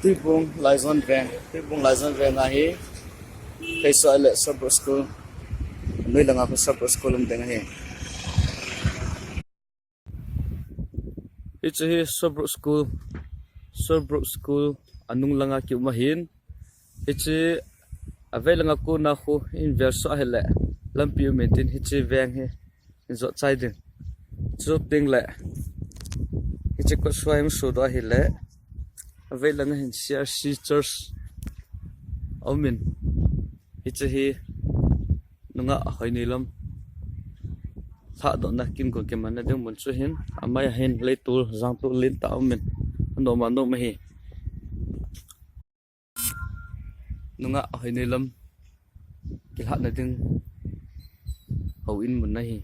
Tuy bung lai zon ve na hi kai so le sub school noi langa ko sub school um deng hi it's a sub school anung langa ki ma hin it's a avelanga ko na khu in verso hele lampi metin hi chi veng hi zo chai ding chup ding le hi chi ko swaim su do hi le avelanga hin CRC church aumin hi chi hi nunga hoi ni lam tha do na kin ko ke man na ding mun chu hin amai hin le tur jang tu lin ta aumin no ma no ma hi nunga hoi ni lam ki ha na ding hau in mun na hi